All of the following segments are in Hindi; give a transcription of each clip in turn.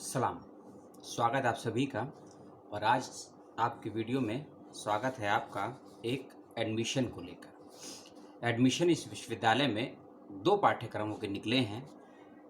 सलाम। स्वागत है आप सभी का। और आज आपकी वीडियो में स्वागत है आपका एक एडमिशन को लेकर। एडमिशन इस विश्वविद्यालय में दो पाठ्यक्रमों के निकले हैं,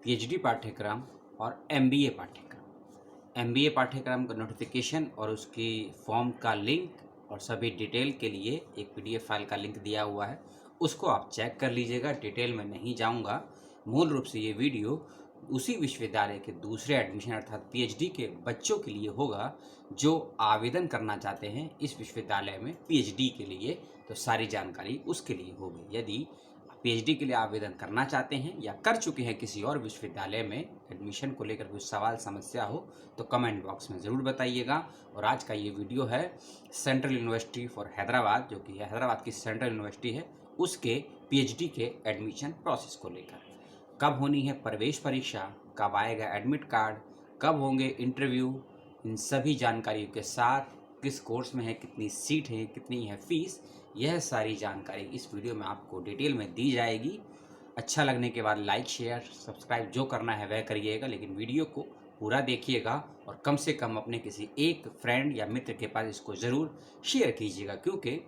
पीएचडी पाठ्यक्रम और एमबीए पाठ्यक्रम। एमबीए पाठ्यक्रम का नोटिफिकेशन और उसकी फॉर्म का लिंक और सभी डिटेल के लिए एक पीडीएफ फाइल का लिंक दिया हुआ है, उसको आप चेक कर लीजिएगा। डिटेल में नहीं जाऊंगा। मूल रूप से ये वीडियो उसी विश्वविद्यालय के दूसरे एडमिशन अर्थात पीएचडी के बच्चों के लिए होगा जो आवेदन करना चाहते हैं इस विश्वविद्यालय में पीएचडी के लिए। तो सारी जानकारी उसके लिए होगी। यदि पीएचडी के लिए आवेदन करना चाहते हैं या कर चुके हैं किसी और विश्वविद्यालय में एडमिशन को लेकर कुछ सवाल समस्या हो तो कमेंट बॉक्स में ज़रूर बताइएगा। और आज का ये वीडियो है सेंट्रल यूनिवर्सिटी फॉर हैदराबाद, जो कि हैदराबाद की सेंट्रल यूनिवर्सिटी है, उसके पीएचडी के एडमिशन प्रोसेस को लेकर। कब होनी है प्रवेश परीक्षा, कब आएगा एडमिट कार्ड, कब होंगे इंटरव्यू, इन सभी जानकारियों के साथ किस कोर्स में है, कितनी सीट है, कितनी है फीस, यह सारी जानकारी इस वीडियो में आपको डिटेल में दी जाएगी। अच्छा लगने के बाद लाइक शेयर सब्सक्राइब जो करना है वह करिएगा, लेकिन वीडियो को पूरा देखिएगा और कम से कम अपने किसी एक फ्रेंड या मित्र के पास इसको ज़रूर शेयर कीजिएगा, क्योंकि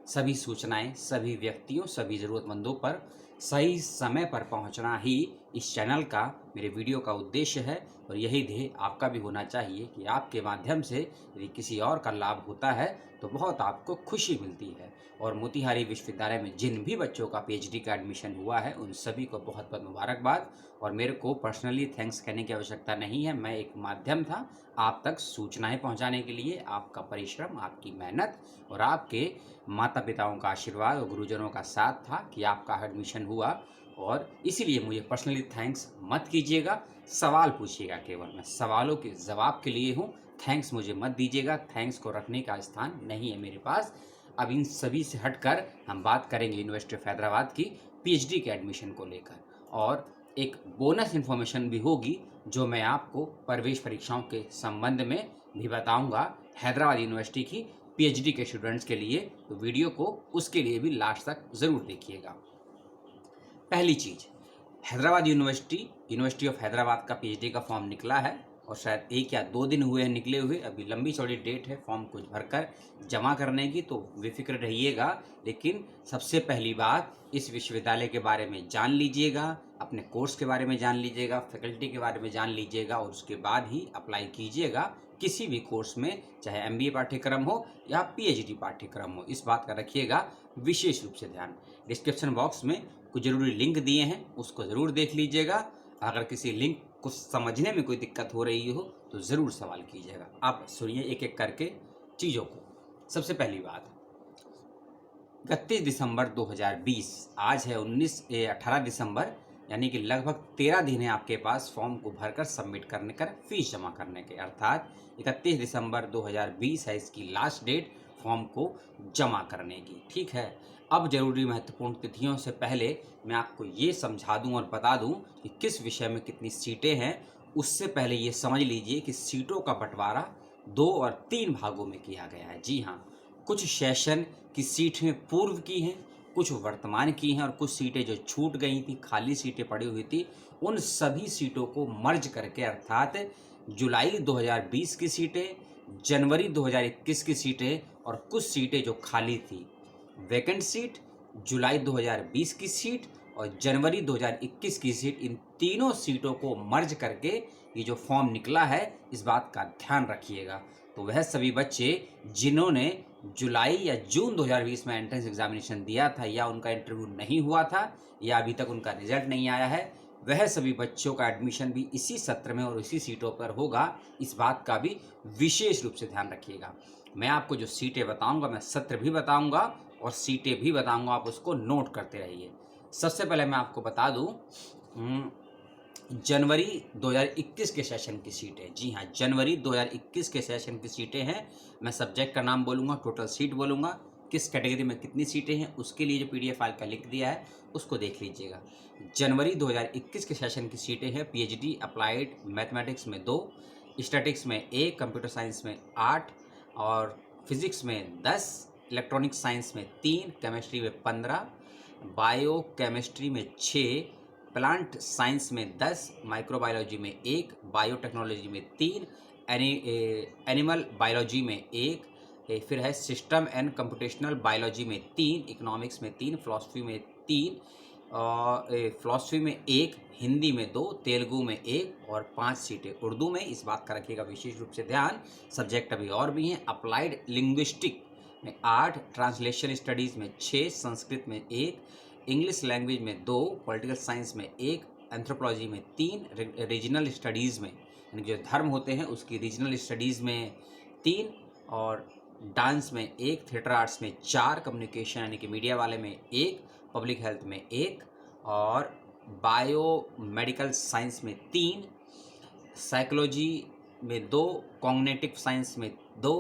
सभी सूचनाएं सभी व्यक्तियों सभी ज़रूरतमंदों पर सही समय पर पहुंचना ही इस चैनल का मेरे वीडियो का उद्देश्य है। और यही ध्येय आपका भी होना चाहिए कि आपके माध्यम से यदि किसी और का लाभ होता है तो बहुत आपको खुशी मिलती है। और मोतिहारी विश्वविद्यालय में जिन भी बच्चों का पीएचडी का एडमिशन हुआ है उन सभी को बहुत बहुत मुबारकबाद। और मेरे को पर्सनली थैंक्स कहने की आवश्यकता नहीं है, मैं एक माध्यम था आप तक सूचनाएं पहुंचाने के लिए। आपका परिश्रम, आपकी मेहनत और आपके माता पिताओं का आशीर्वाद और गुरुजनों का साथ था कि आपका एडमिशन हुआ। और इसीलिए मुझे पर्सनली थैंक्स मत कीजिएगा, सवाल पूछिएगा। केवल मैं सवालों के जवाब के लिए हूँ, थैंक्स मुझे मत दीजिएगा। थैंक्स को रखने का स्थान नहीं है मेरे पास। अब इन सभी से हटकर हम बात करेंगे यूनिवर्सिटी ऑफ हैदराबाद की पीएचडी के एडमिशन को लेकर। और एक बोनस इन्फॉर्मेशन भी होगी जो मैं आपको प्रवेश परीक्षाओं के संबंध में भी बताऊंगा हैदराबाद यूनिवर्सिटी की पीएचडी के स्टूडेंट्स के लिए। तो वीडियो को उसके लिए भी लास्ट तक ज़रूर देखिएगा। पहली चीज़, हैदराबाद यूनिवर्सिटी ऑफ हैदराबाद का पीएचडी का फॉर्म निकला है और शायद 1 या 2 दिन हुए हैं निकले हुए। अभी लंबी चौड़ी डेट है फॉर्म कुछ भरकर जमा करने की, तो बेफिक्र रहिएगा। लेकिन सबसे पहली बात, इस विश्वविद्यालय के बारे में जान लीजिएगा, अपने कोर्स के बारे में जान लीजिएगा, फैकल्टी के बारे में जान लीजिएगा और उसके बाद ही अप्लाई कीजिएगा किसी भी कोर्स में, चाहे एमबीए पाठ्यक्रम हो या पीएचडी पाठ्यक्रम हो। इस बात का रखिएगा विशेष रूप से ध्यान। डिस्क्रिप्शन बॉक्स में कुछ ज़रूरी लिंक दिए हैं, उसको ज़रूर देख लीजिएगा। अगर किसी लिंक को समझने में कोई दिक्कत हो रही हो तो ज़रूर सवाल कीजिएगा। आप सुनिए एक एक करके चीज़ों को। सबसे पहली बात, 31 दिसंबर 2020, आज है 18 दिसंबर, यानी कि लगभग 13 दिन है आपके पास फॉर्म को भरकर सबमिट करने का, फीस जमा करने के। अर्थात 31 दिसंबर 2020 है इसकी लास्ट डेट फॉर्म को जमा करने की। ठीक है, अब जरूरी महत्वपूर्ण तिथियों से पहले मैं आपको ये समझा दूं और बता दूं कि किस विषय में कितनी सीटें हैं। उससे पहले ये समझ लीजिए कि सीटों का बंटवारा 2 और 3 भागों में किया गया है। जी हाँ, कुछ सेशन की सीटें पूर्व की हैं, कुछ वर्तमान की हैं और कुछ सीटें जो छूट गई थी, खाली सीटें पड़ी हुई थी, उन सभी सीटों को मर्ज करके, अर्थात जुलाई 2020 की सीटें, जनवरी 2021 की सीटें और कुछ सीटें जो खाली थी, वैकेंट सीट, जुलाई 2020 की सीट और जनवरी 2021 की सीट, इन तीनों सीटों को मर्ज करके ये जो फॉर्म निकला है, इस बात का ध्यान रखिएगा। तो वह सभी बच्चे जिन्होंने जुलाई या जून 2020 में एंट्रेंस एग्जामिनेशन दिया था या उनका इंटरव्यू नहीं हुआ था या अभी तक उनका रिजल्ट नहीं आया है, वह सभी बच्चों का एडमिशन भी इसी सत्र में और इसी सीटों पर होगा। इस बात का भी विशेष रूप से ध्यान रखिएगा। मैं आपको जो सीटें बताऊंगा, मैं सत्र भी बताऊंगा और सीटें भी बताऊंगा, आप उसको नोट करते रहिए। सबसे पहले मैं आपको बता दूं जनवरी 2021 के सेशन की सीटें। जी हाँ, जनवरी 2021 के सेशन की सीटें हैं। मैं सब्जेक्ट का नाम बोलूँगा, टोटल सीट बोलूँगा, किस कैटेगरी में कितनी सीटें हैं, उसके लिए जो पीडीएफ फाइल का लिंक दिया है उसको देख लीजिएगा। जनवरी 2021 के सेशन की सीटें हैं पीएचडी अप्लाइड मैथमेटिक्स में 2, स्टैटिक्स में 1, कंप्यूटर साइंस में 8 और फिजिक्स में 10, इलेक्ट्रॉनिक साइंस में 3, केमिस्ट्री में 15, बायो केमिस्ट्री में 6, प्लांट साइंस में 10, माइक्रोबायोलॉजी में 1, बायोटेक्नोलॉजी में 3, एनिमल बायोलॉजी में 1, फिर है सिस्टम एंड कंप्यूटेशनल बायोलॉजी में 3, इकोनॉमिक्स में 3, फिलॉसफी में 3, फिलॉसफी में 1, हिंदी में 2, तेलुगु में 1 और 5 सीटें उर्दू में। इस बात का रखिएगा विशेष रूप से ध्यान। सब्जेक्ट अभी और भी हैं। अप्लाइड लिंग्विस्टिक में 8, ट्रांसलेशन स्टडीज़ में 6, संस्कृत में 1, इंग्लिश लैंग्वेज में 2, पॉलिटिकल साइंस में 1, एंथ्रोपोलॉजी में 3, रीजनल स्टडीज़ में यानी जो धर्म होते हैं उसकी रीजनल स्टडीज़ में 3 और डांस में 1, थिएटर आर्ट्स में 4, कम्युनिकेशन यानी कि मीडिया वाले में 1, पब्लिक हेल्थ में 1 और बायो मेडिकल साइंस में 3, साइकोलॉजी में 2, कॉग्निटिव साइंस में 2,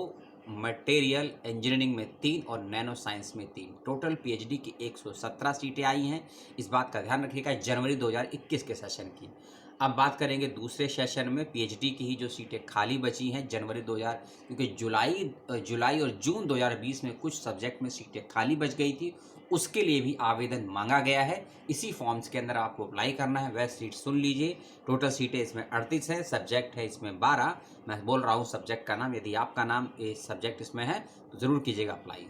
मटेरियल इंजीनियरिंग में 3 और नैनो साइंस में 3। टोटल पीएचडी की 117 सीटें आई हैं। इस बात का ध्यान रखिएगा जनवरी 2021 के सेशन की। अब बात करेंगे दूसरे सेशन में पीएचडी की ही जो सीटें खाली बची हैं जनवरी 2000, क्योंकि जुलाई और जून 2020 में कुछ सब्जेक्ट में सीटें खाली बच गई थी, उसके लिए भी आवेदन मांगा गया है। इसी फॉर्म्स के अंदर आपको अप्लाई करना है। वह सीट सुन लीजिए। टोटल सीटें इसमें 38 हैं, सब्जेक्ट है इसमें 12। मैं बोल रहा हूँ सब्जेक्ट का नाम, यदि आपका नाम इस सब्जेक्ट इसमें है तो ज़रूर कीजिएगा अप्लाई।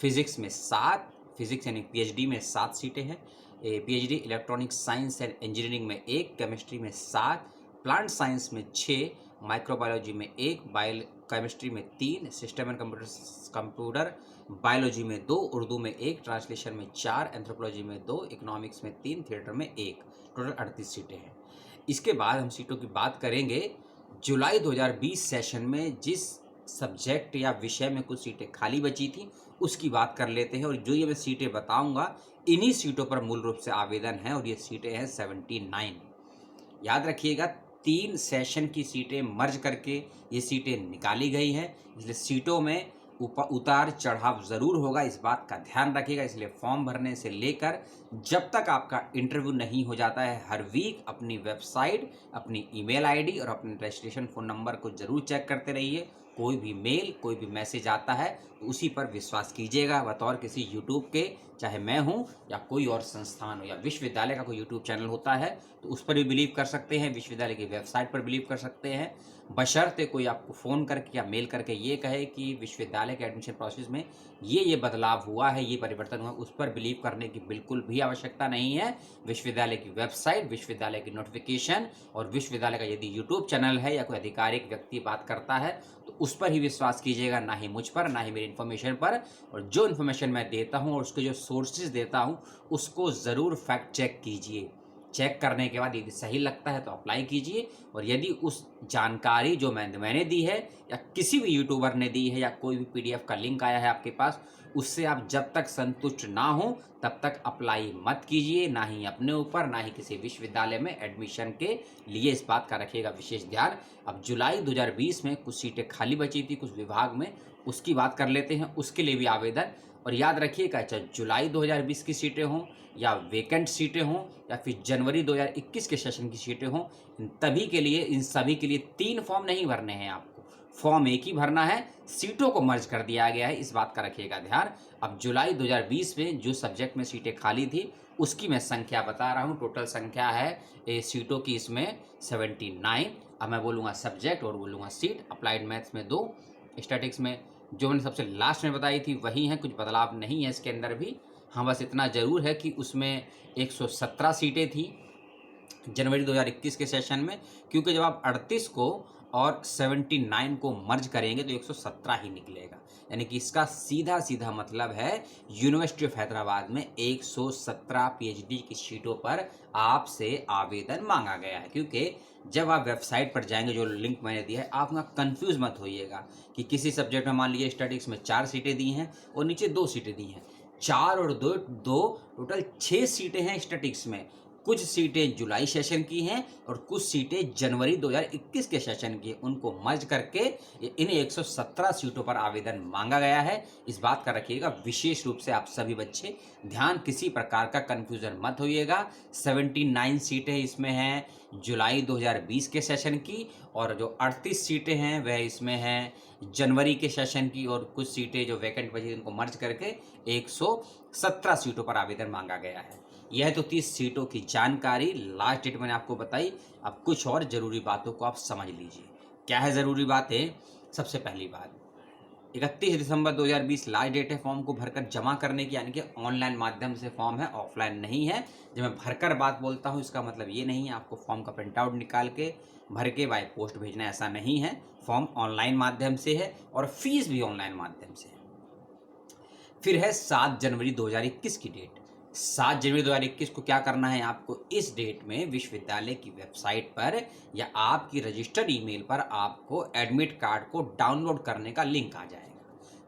फिजिक्स में 7, फिजिक्स यानी पीएचडी में 7 सीटें हैं। PhD electronic science and engineering में 1, केमिस्ट्री में 7, प्लांट साइंस में 6, माइक्रोबायोलॉजी में 1, केमिस्ट्री में 3, सिस्टम एंड कंप्यूटर बायोलॉजी में 2, उर्दू में 1, ट्रांसलेशन में 4, एंथ्रोपोलॉजी में 2, इकोनॉमिक्स में 3, थिएटर में 1। टोटल 38 सीटें हैं। इसके बाद हम सीटों की बात करेंगे। जुलाई 2020 सेशन में जिस सब्जेक्ट या विषय में कुछ सीटें खाली बची थी उसकी बात कर लेते हैं। और जो ये मैं सीटें बताऊंगा इन्हीं सीटों पर मूल रूप से आवेदन है और ये सीटें हैं 79। याद रखिएगा 3 सेशन की सीटें मर्ज करके ये सीटें निकाली गई हैं, इसलिए सीटों में उतार चढ़ाव ज़रूर होगा, इस बात का ध्यान रखिएगा। इसलिए फॉर्म भरने से लेकर जब तक आपका इंटरव्यू नहीं हो जाता है हर वीक अपनी वेबसाइट, अपनी ईमेल आईडी और अपने रजिस्ट्रेशन फ़ोन नंबर को ज़रूर चेक करते रहिए। कोई भी मेल, कोई भी मैसेज आता है तो उसी पर विश्वास कीजिएगा। बतौर किसी यूट्यूब के, चाहे मैं हूं या कोई और संस्थान हो या विश्वविद्यालय का कोई यूट्यूब चैनल होता है तो उस पर भी बिलीव कर सकते हैं, विश्वविद्यालय की वेबसाइट पर बिलीव कर सकते हैं, बशर्ते कोई आपको फ़ोन करके या मेल करके ये कहे कि विश्वविद्यालय के एडमिशन प्रोसेस में ये बदलाव हुआ है, ये परिवर्तन हुआ, उस पर बिलीव करने की बिल्कुल भी आवश्यकता नहीं है। विश्वविद्यालय की वेबसाइट, विश्वविद्यालय की नोटिफिकेशन और विश्वविद्यालय का यदि यूट्यूब चैनल है या कोई आधिकारिक व्यक्ति बात करता है तो उस पर ही विश्वास कीजिएगा, ना ही मुझ पर, ना ही मेरी इन्फॉर्मेशन पर। और जो इन्फॉर्मेशन मैं देता हूँ और उसके जो सोर्सेज देता हूँ उसको ज़रूर फैक्ट चेक कीजिए। चेक करने के बाद यदि सही लगता है तो अप्लाई कीजिए, और यदि उस जानकारी जो मैंने दी है या किसी भी यूट्यूबर ने दी है या कोई भी पीडीएफ का लिंक आया है आपके पास, उससे आप जब तक संतुष्ट ना हो तब तक अप्लाई मत कीजिए, ना ही अपने ऊपर, ना ही किसी विश्वविद्यालय में एडमिशन के लिए। इस बात का रखिएगा विशेष ध्यान। अब जुलाई 2020 में कुछ सीटें खाली बची थी कुछ विभाग में, उसकी बात कर लेते हैं। उसके लिए भी आवेदन, और याद रखिएगा चाहे जुलाई 2020 की सीटें हों या वेकेंट सीटें हों या फिर जनवरी 2021 के सेशन की सीटें हों, इन सभी के लिए 3 फॉर्म नहीं भरने हैं आपको, फॉर्म एक ही भरना है। सीटों को मर्ज कर दिया गया है, इस बात का रखिएगा ध्यान। अब जुलाई 2020 में जो सब्जेक्ट में सीटें खाली थी उसकी मैं संख्या बता रहा हूँ। टोटल संख्या है सीटों की इसमें 79। अब मैं बोलूँगा सब्जेक्ट और बोलूँगा सीट। अप्लाइड मैथ्स में 2, स्टैटिक्स में जो मैंने सबसे लास्ट में बताई थी वही है, कुछ बदलाव नहीं है इसके अंदर भी। हाँ, बस इतना ज़रूर है कि उसमें 117 सीटें थी जनवरी 2021 के सेशन में, क्योंकि जब आप 38 को और 79 को मर्ज करेंगे तो 117 ही निकलेगा। यानी कि इसका सीधा सीधा मतलब है यूनिवर्सिटी ऑफ हैदराबाद में 117 पीएचडी की सीटों पर आपसे आवेदन मांगा गया है। क्योंकि जब आप वेबसाइट पर जाएंगे, जो लिंक मैंने दिया है, आप ना कंफ्यूज मत होइएगा कि किसी सब्जेक्ट में मान लीजिए स्टैटिक्स में 4 सीटें दी हैं और नीचे 2 सीटें दी हैं। 4 और 2 टोटल 6 सीटें हैं स्टैटिक्स में। कुछ सीटें जुलाई सेशन की हैं और कुछ सीटें जनवरी 2021 के सेशन की, उनको मर्ज करके इन 117 सीटों पर आवेदन मांगा गया है। इस बात का रखिएगा विशेष रूप से आप सभी बच्चे ध्यान, किसी प्रकार का कंफ्यूजन मत होइएगा। 79 सीटें इसमें हैं जुलाई 2020 के सेशन की, और जो 38 सीटें हैं वह इसमें हैं जनवरी के सेशन की, और कुछ सीटें जो वैकेंट बची उनको मर्ज करके 117 सीटों पर आवेदन मांगा गया है। यह तो 30 सीटों की जानकारी, लास्ट डेट मैंने आपको बताई। अब कुछ और ज़रूरी बातों को आप समझ लीजिए। क्या है ज़रूरी बातें? सबसे पहली बात, 31 दिसंबर 2020 लास्ट डेट है फॉर्म को भरकर जमा करने की, यानी कि ऑनलाइन माध्यम से फॉर्म है, ऑफलाइन नहीं है। जब मैं भरकर बात बोलता हूँ इसका मतलब ये नहीं है आपको फॉर्म का प्रिंट आउट निकाल के भर के बाय पोस्ट भेजना, ऐसा नहीं है। फॉर्म ऑनलाइन माध्यम से है और फीस भी ऑनलाइन माध्यम से है। फिर है 7 जनवरी 2021 की डेट। 7 जनवरी 2021 को क्या करना है आपको? इस डेट में विश्वविद्यालय की वेबसाइट पर या आपकी रजिस्टर्ड ईमेल पर आपको एडमिट कार्ड को डाउनलोड करने का लिंक आ जाएगा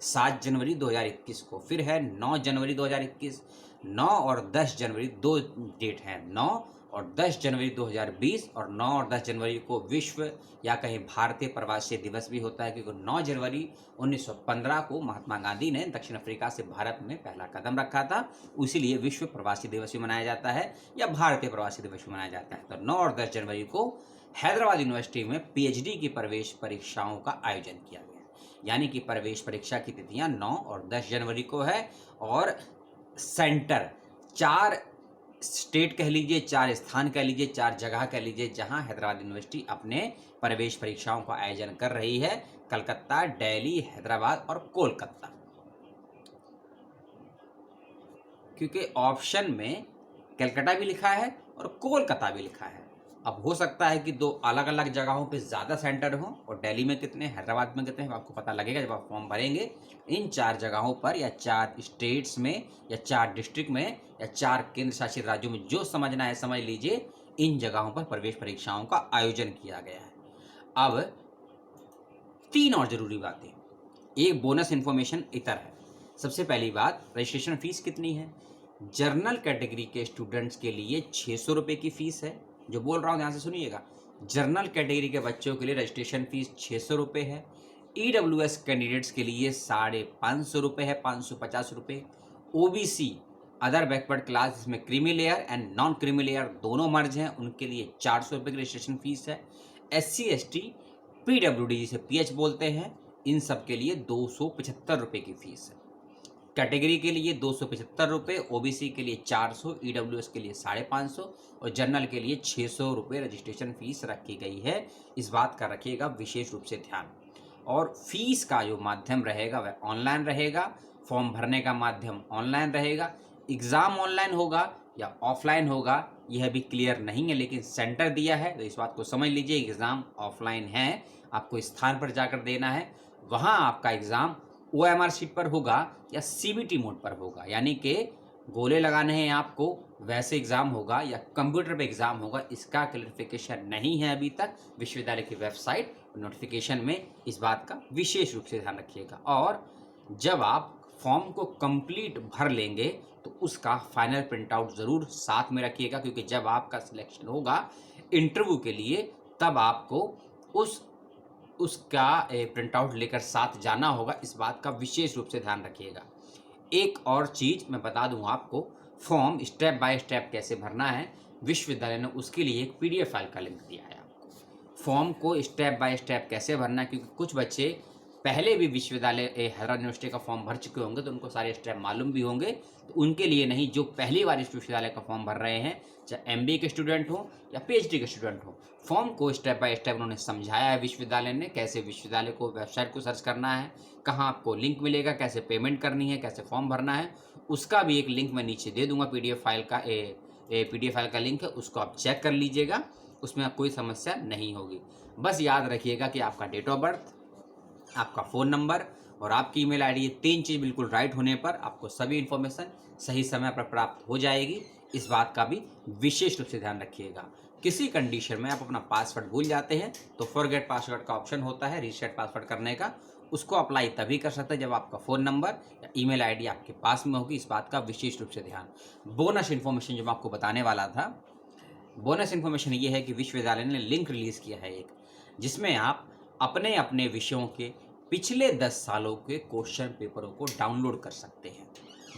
7 जनवरी 2021 को। फिर है 9 जनवरी 2021। 9 और 10 जनवरी दो डेट है, 9 और 10 जनवरी 2020, और 9 और 10 जनवरी को विश्व या कहीं भारतीय प्रवासी दिवस भी होता है, क्योंकि 9 जनवरी 1915 को महात्मा गांधी ने दक्षिण अफ्रीका से भारत में पहला कदम रखा था, इसीलिए विश्व प्रवासी दिवस भी मनाया जाता है या भारतीय प्रवासी दिवस भी मनाया जाता है। तो 9 और 10 जनवरी को हैदराबाद यूनिवर्सिटी में पीएचडी की प्रवेश परीक्षाओं का आयोजन किया गया, यानी कि प्रवेश परीक्षा की तिथियां 9 और 10 जनवरी को है। और सेंटर 4 स्टेट कह लीजिए, 4 स्थान कह लीजिए, 4 जगह कह लीजिए जहां हैदराबाद यूनिवर्सिटी अपने प्रवेश परीक्षाओं का आयोजन कर रही है: कलकत्ता, दिल्ली, हैदराबाद और कोलकाता। क्योंकि ऑप्शन में कलकत्ता भी लिखा है और कोलकाता भी लिखा है। अब हो सकता है कि दो अलग अलग जगहों पे ज़्यादा सेंटर हों, और दिल्ली में कितने, हैदराबाद में कितने, आपको पता लगेगा जब आप फॉर्म भरेंगे। इन 4 जगहों पर या 4 स्टेट्स में या 4 डिस्ट्रिक्ट में या 4 केंद्र शासित राज्यों में जो समझना है समझ लीजिए, इन जगहों पर प्रवेश परीक्षाओं का आयोजन किया गया है। अब 3 और ज़रूरी बातें, एक बोनस इन्फॉर्मेशन इतर है। सबसे पहली बात, रजिस्ट्रेशन फीस कितनी है? जर्नल कैटेगरी के स्टूडेंट्स के लिए 600 रुपये की फ़ीस है। जो बोल रहा हूँ ध्यान से सुनिएगा, जर्नल कैटेगरी के बच्चों के लिए रजिस्ट्रेशन फीस 600 रुपये है। ईडब्ल्यूएस कैंडिडेट्स के लिए 550 रुपये है, 550 रुपये। ओबीसी अदर बैकवर्ड क्लास, जिसमें creamy layer and non creamy layer दोनों मर्ज हैं, उनके लिए 400 रुपये की रजिस्ट्रेशन फीस है। SC ST PWD जिसे PH बोलते हैं, इन सब के लिए 275 रुपये की फीस है। कैटेगरी के लिए 275 रुपये, ओबीसी के लिए 400, ईडब्ल्यूएस के लिए 550 और जनरल के लिए 600 रुपये रजिस्ट्रेशन फीस रखी गई है। इस बात का रखिएगा विशेष रूप से ध्यान। और फीस का जो माध्यम रहेगा वह ऑनलाइन रहेगा, फॉर्म भरने का माध्यम ऑनलाइन रहेगा। एग्ज़ाम ऑनलाइन होगा या ऑफलाइन होगा यह भी क्लियर नहीं है, लेकिन सेंटर दिया है तो इस बात को समझ लीजिए, एग्ज़ाम ऑफलाइन है, आपको स्थान पर जाकर देना है। वहाँ आपका एग्ज़ाम OMR शीट पर होगा या CBT मोड पर होगा, यानी कि गोले लगाने हैं आपको, वैसे एग्ज़ाम होगा या कंप्यूटर पे एग्ज़ाम होगा, इसका क्लैरिफिकेशन नहीं है अभी तक विश्वविद्यालय की वेबसाइट नोटिफिकेशन में। इस बात का विशेष रूप से ध्यान रखिएगा। और जब आप फॉर्म को कंप्लीट भर लेंगे तो उसका फाइनल प्रिंट आउट ज़रूर साथ में रखिएगा, क्योंकि जब आपका सिलेक्शन होगा इंटरव्यू के लिए तब आपको उसका प्रिंट आउट लेकर साथ जाना होगा। इस बात का विशेष रूप से ध्यान रखिएगा। एक और चीज़ मैं बता दूं आपको, फॉर्म स्टेप बाय स्टेप कैसे भरना है, विश्वविद्यालय ने उसके लिए एक PDF फाइल का लिंक दिया है आपको। फॉर्म को स्टेप बाय स्टेप कैसे भरना है, क्योंकि कुछ बच्चे पहले भी विश्वविद्यालय हैदराबाद यूनिवर्सिटी का फॉर्म भर चुके होंगे तो उनको सारे स्टेप मालूम भी होंगे। तो उनके लिए नहीं, जो पहली बार इस विश्वविद्यालय का फॉर्म भर रहे हैं, चाहे MBA के स्टूडेंट हो या PhD के स्टूडेंट हो, फॉर्म को स्टेप बाय स्टेप उन्होंने समझाया है विश्वविद्यालय ने, कैसे विश्वविद्यालय को वेबसाइट को सर्च करना है, कहाँ आपको लिंक मिलेगा, कैसे पेमेंट करनी है, कैसे फॉर्म भरना है। उसका भी एक लिंक मैं नीचे दे दूंगा, PDF फाइल का PDF फाइल का लिंक है, उसको आप चेक कर लीजिएगा, उसमें कोई समस्या नहीं होगी। बस याद रखिएगा कि आपका डेट ऑफ बर्थ, आपका फ़ोन नंबर और आपकी ईमेल आईडी, ये 3 चीज़ बिल्कुल राइट होने पर आपको सभी इन्फॉर्मेशन सही समय पर प्राप्त हो जाएगी। इस बात का भी विशेष रूप से ध्यान रखिएगा। किसी कंडीशन में आप अपना पासवर्ड भूल जाते हैं तो फॉरगेट पासवर्ड का ऑप्शन होता है रीसेट पासवर्ड करने का, उसको अप्लाई तभी कर सकते हैं जब आपका फ़ोन नंबर या ईमेल आईडी आपके पास में होगी। इस बात का विशेष रूप से ध्यान। बोनस इन्फॉर्मेशन जो मैं आपको बताने वाला था, बोनस इन्फॉर्मेशन ये है कि विश्वविद्यालय ने लिंक रिलीज़ किया है एक, जिसमें आप अपने अपने विषयों के पिछले 10 सालों के क्वेश्चन पेपरों को डाउनलोड कर सकते हैं।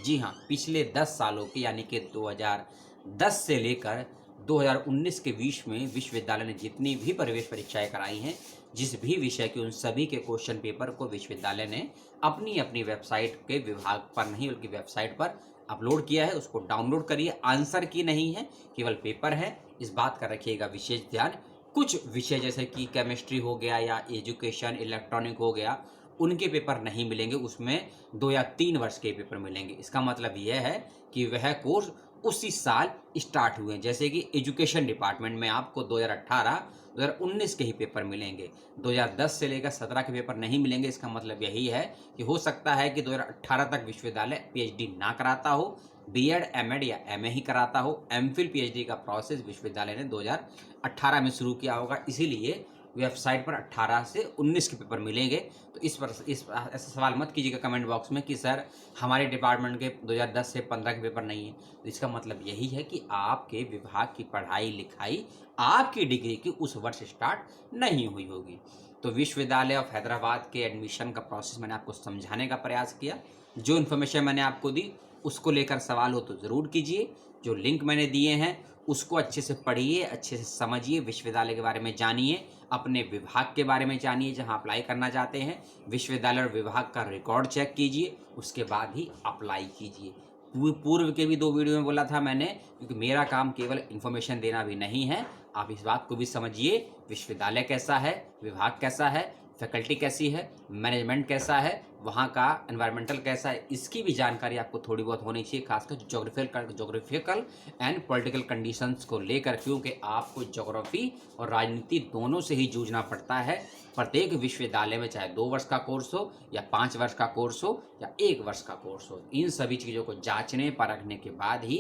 जी हाँ, पिछले 10 सालों के, यानी कि 2010 से लेकर 2019 के बीच में विश्वविद्यालय ने जितनी भी प्रवेश परीक्षाएं कराई हैं, जिस भी विषय के, उन सभी के क्वेश्चन पेपर को विश्वविद्यालय ने अपनी अपनी वेबसाइट के विभाग पर नहीं बल्कि वेबसाइट पर अपलोड किया है उसको डाउनलोड करिए। आंसर की नहीं है, केवल पेपर है, इस बात का रखिएगा विशेष ध्यान। कुछ विषय जैसे कि केमिस्ट्री हो गया या एजुकेशन, इलेक्ट्रॉनिक हो गया, उनके पेपर नहीं मिलेंगे, उसमें 2 या 3 वर्ष के पेपर मिलेंगे। इसका मतलब यह है कि वह कोर्स उसी साल स्टार्ट हुए हैं। जैसे कि एजुकेशन डिपार्टमेंट में आपको 2018, 2019 के ही पेपर मिलेंगे, 2010 से लेकर 17 के पेपर नहीं मिलेंगे। इसका मतलब यही है कि हो सकता है कि 2018 तक विश्वविद्यालय पीएचडी ना कराता हो, बीएड, एमएड या एमए ही कराता हो। एमफिल पीएचडी का प्रोसेस विश्वविद्यालय ने 2018 में शुरू किया होगा, इसीलिए वेबसाइट पर 18 से 19 के पेपर मिलेंगे। तो इस ऐसा सवाल मत कीजिएगा कमेंट बॉक्स में कि सर हमारे डिपार्टमेंट के 2010 से 15 के पेपर नहीं है। तो इसका मतलब यही है कि आपके विभाग की पढ़ाई लिखाई आपकी डिग्री की उस वर्ष स्टार्ट नहीं हुई होगी। तो विश्वविद्यालय ऑफ हैदराबाद के एडमिशन का प्रोसेस मैंने आपको समझाने का प्रयास किया। जो इन्फॉर्मेशन मैंने आपको दी उसको लेकर सवाल हो तो ज़रूर कीजिए। जो लिंक मैंने दिए हैं उसको अच्छे से पढ़िए, अच्छे से समझिए, विश्वविद्यालय के बारे में जानिए, अपने विभाग के बारे में जानिए जहां अप्लाई करना चाहते हैं। विश्वविद्यालय और विभाग का रिकॉर्ड चेक कीजिए, उसके बाद ही अप्लाई कीजिए। पूर्व के भी 2 वीडियो में बोला था मैंने, क्योंकि मेरा काम केवल इन्फॉर्मेशन देना भी नहीं है, आप इस बात को भी समझिए विश्वविद्यालय कैसा है, विभाग कैसा है, फैकल्टी कैसी है, मैनेजमेंट कैसा है, वहाँ का एनवायरमेंटल कैसा है, इसकी भी जानकारी आपको थोड़ी बहुत होनी चाहिए, खासकर जोग्राफिकल एंड पॉलिटिकल कंडीशंस को लेकर, क्योंकि आपको ज्योग्राफी और राजनीति दोनों से ही जूझना पड़ता है। प्रत्येक विश्वविद्यालय में चाहे 2 वर्ष का कोर्स हो या 5 वर्ष का कोर्स हो या 1 वर्ष का कोर्स हो, इन सभी चीज़ों को जांचने परखने के बाद ही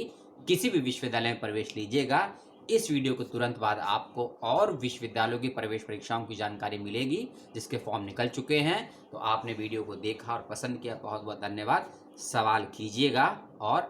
किसी भी विश्वविद्यालय में प्रवेश लीजिएगा। इस वीडियो के तुरंत बाद आपको और विश्वविद्यालयों की प्रवेश परीक्षाओं की जानकारी मिलेगी, जिसके फॉर्म निकल चुके हैं। तो आपने वीडियो को देखा और पसंद किया, बहुत बहुत धन्यवाद। सवाल कीजिएगा और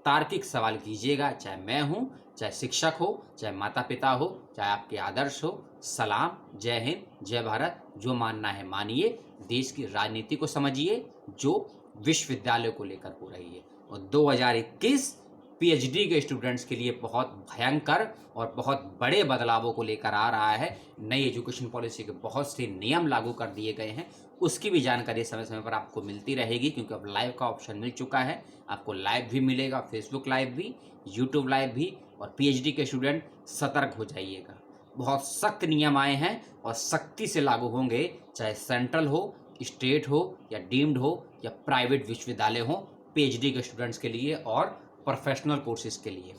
तार्किक सवाल कीजिएगा, चाहे मैं हूँ, चाहे शिक्षक हो, चाहे माता पिता हो, चाहे आपके आदर्श हो। सलाम, जय हिंद, जय भारत। जो मानना है मानिए, देश की राजनीति को समझिए जो विश्वविद्यालय को लेकर हो रही है। और 2021 पीएचडी के स्टूडेंट्स के लिए बहुत भयंकर और बहुत बड़े बदलावों को लेकर आ रहा है। नई एजुकेशन पॉलिसी के बहुत से नियम लागू कर दिए गए हैं, उसकी भी जानकारी समय समय पर आपको मिलती रहेगी, क्योंकि अब लाइव का ऑप्शन मिल चुका है। आपको लाइव भी मिलेगा, फेसबुक लाइव भी, यूट्यूब लाइव भी। और पीएचडी के स्टूडेंट सतर्क हो जाइएगा, बहुत सख्त नियम आए हैं और सख्ती से लागू होंगे, चाहे सेंट्रल हो, स्टेट हो या डीम्ड हो या प्राइवेट विश्वविद्यालय हो, पीएचडी के स्टूडेंट्स के लिए और प्रोफेशनल कोर्सेज के लिए।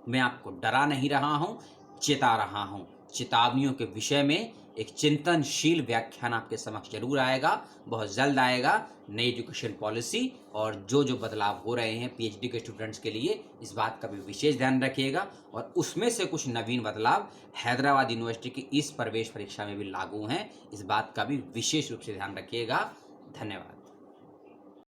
मैं आपको डरा नहीं रहा हूँ, चेता रहा हूँ। चेतावनियों के विषय में एक चिंतनशील व्याख्यान आपके समक्ष जरूर आएगा, बहुत जल्द आएगा। नई एजुकेशन पॉलिसी और जो बदलाव हो रहे हैं पीएचडी के स्टूडेंट्स के लिए, इस बात का भी विशेष ध्यान रखिएगा। और उसमें से कुछ नवीन बदलाव हैदराबाद यूनिवर्सिटी की इस प्रवेश परीक्षा में भी लागू हैं, इस बात का भी विशेष रूप से ध्यान रखिएगा। धन्यवाद।